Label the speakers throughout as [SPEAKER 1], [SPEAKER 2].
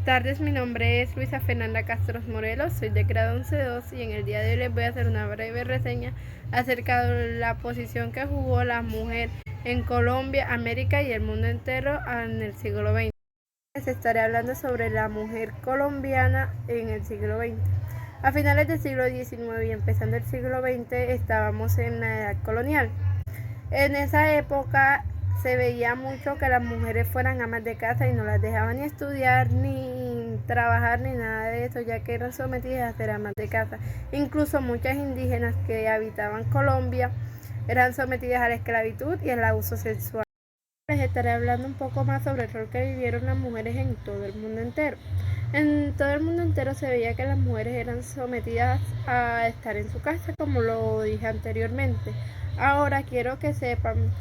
[SPEAKER 1] Buenas tardes, mi nombre es Luisa Fernanda Castros Morelos, soy de grado 11-2 y en el día de hoy les voy a hacer una breve reseña acerca de la posición que jugó la mujer en Colombia, América y el mundo entero en el siglo XX. Les estaré hablando sobre la mujer colombiana en el siglo XX. A finales del siglo XIX y empezando el siglo XX estábamos en la edad colonial. En esa época se veía mucho que las mujeres fueran amas de casa y no las dejaban ni estudiar, ni trabajar, ni nada de eso, ya que eran sometidas a ser amas de casa. Incluso muchas indígenas que habitaban Colombia eran sometidas a la esclavitud y al abuso sexual. Les estaré hablando un poco más sobre el rol que vivieron las mujeres en todo el mundo entero. En todo el mundo entero se veía que las mujeres eran sometidas a estar en su casa, como lo dije anteriormente. Ahora quiero que sepan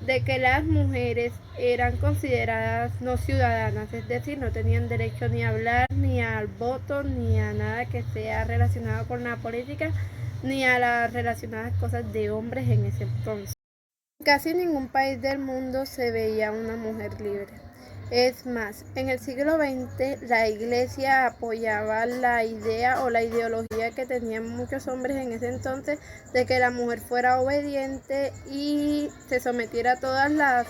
[SPEAKER 1] de que las mujeres eran consideradas no ciudadanas, es decir, no tenían derecho ni a hablar, ni al voto, ni a nada que sea relacionado con la política, ni a las relacionadas cosas de hombres en ese entonces. En casi ningún país del mundo se veía una mujer libre. Es más, en el siglo XX la iglesia apoyaba la idea o la ideología que tenían muchos hombres en ese entonces de que la mujer fuera obediente y se sometiera a todas las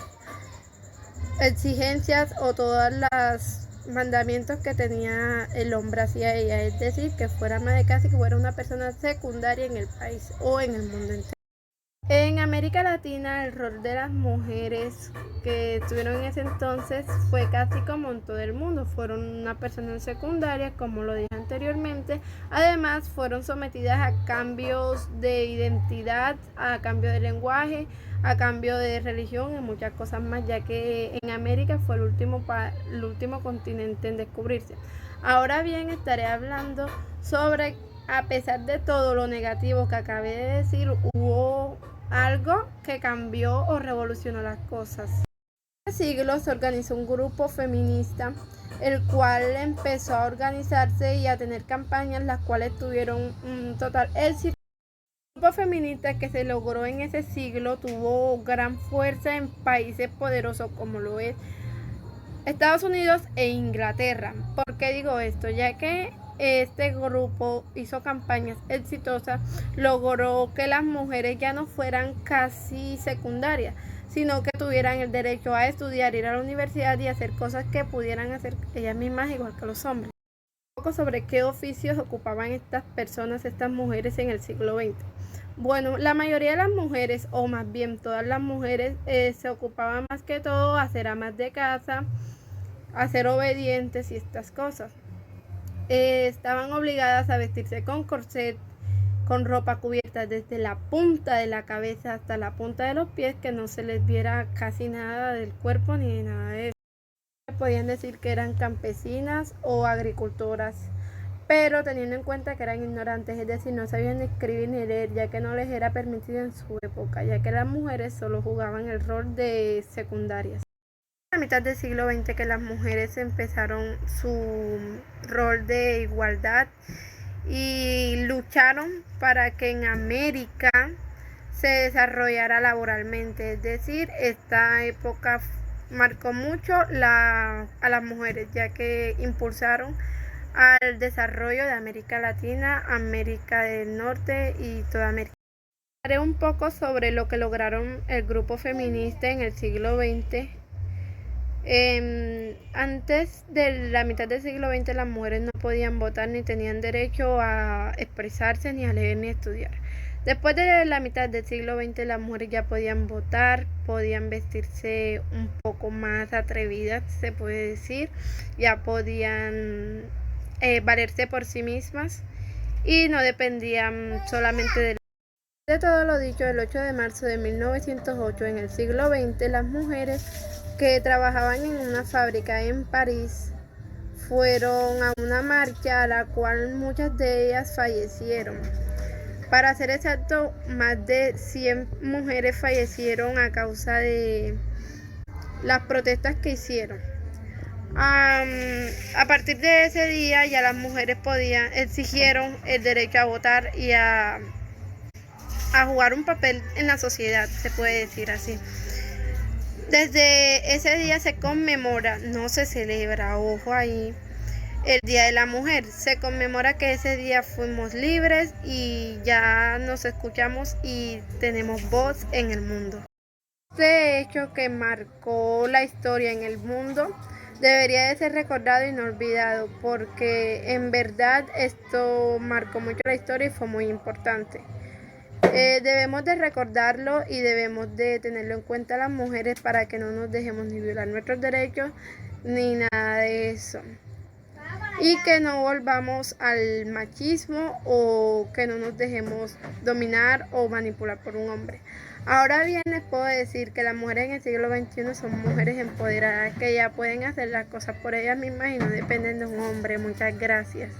[SPEAKER 1] exigencias o todos los mandamientos que tenía el hombre hacia ella, es decir, que fuera ama de casa y que fuera una persona secundaria en el país o en el mundo entero. En América Latina el rol de las mujeres que estuvieron en ese entonces fue casi como en todo el mundo. Fueron una persona secundaria, como lo dije anteriormente. Además fueron sometidas a cambios de identidad, a cambio de lenguaje, a cambio de religión y muchas cosas más, ya que en América fue el último continente en descubrirse. Ahora bien, estaré hablando sobre, a pesar de todo lo negativo que acabé de decir, hubo algo que cambió o revolucionó las cosas. En este siglo se organizó un grupo feminista, el cual empezó a organizarse y a tener campañas, las cuales tuvieron un total éxito. El grupo feminista que se logró en ese siglo tuvo gran fuerza en países poderosos como lo es Estados Unidos e Inglaterra. ¿Por qué digo esto? Ya que este grupo hizo campañas exitosas, logró que las mujeres ya no fueran casi secundarias, sino que tuvieran el derecho a estudiar, ir a la universidad y hacer cosas que pudieran hacer ellas mismas igual que los hombres. Un poco sobre qué oficios ocupaban estas personas, estas mujeres en el siglo XX. Bueno, la mayoría de las mujeres, o más bien todas las mujeres, se ocupaban más que todo a ser amas de casa, a ser obedientes y estas cosas. Estaban obligadas a vestirse con corset, con ropa cubierta desde la punta de la cabeza hasta la punta de los pies, que no se les viera casi nada del cuerpo ni nada de eso. Podían decir que eran campesinas o agricultoras, pero teniendo en cuenta que eran ignorantes, es decir, no sabían ni escribir ni leer, ya que no les era permitido en su época, ya que las mujeres solo jugaban el rol de secundarias. A mitad del siglo XX que las mujeres empezaron su rol de igualdad y lucharon para que en América se desarrollara laboralmente, es decir, esta época marcó mucho a las mujeres, ya que impulsaron al desarrollo de América Latina, América del Norte y toda América. Hablaré un poco sobre lo que lograron el grupo feminista en el siglo XX. Antes de la mitad del siglo XX las mujeres no podían votar ni tenían derecho a expresarse, ni a leer ni a estudiar. Después de la mitad del siglo XX las mujeres ya podían votar, podían vestirse un poco más atrevidas, se puede decir, ya podían valerse por sí mismas y no dependían solamente de todo lo dicho. El 8 de marzo de 1908, en el siglo XX, las mujeres que trabajaban en una fábrica en París fueron a una marcha a la cual muchas de ellas fallecieron. Para ser exacto, más de 100 mujeres fallecieron a causa de las protestas que hicieron. A partir de ese día ya las mujeres exigieron el derecho a votar y a jugar un papel en la sociedad, se puede decir así. Desde ese día se conmemora, no se celebra, ojo ahí, el Día de la Mujer. Se conmemora que ese día fuimos libres y ya nos escuchamos y tenemos voz en el mundo. Este hecho que marcó la historia en el mundo debería de ser recordado y no olvidado, porque en verdad esto marcó mucho la historia y fue muy importante. Debemos de recordarlo y debemos de tenerlo en cuenta las mujeres para que no nos dejemos ni violar nuestros derechos ni nada de eso. Y que no volvamos al machismo o que no nos dejemos dominar o manipular por un hombre. Ahora bien, les puedo decir que las mujeres en el siglo XXI son mujeres empoderadas que ya pueden hacer las cosas por ellas mismas y no dependen de un hombre. Muchas gracias.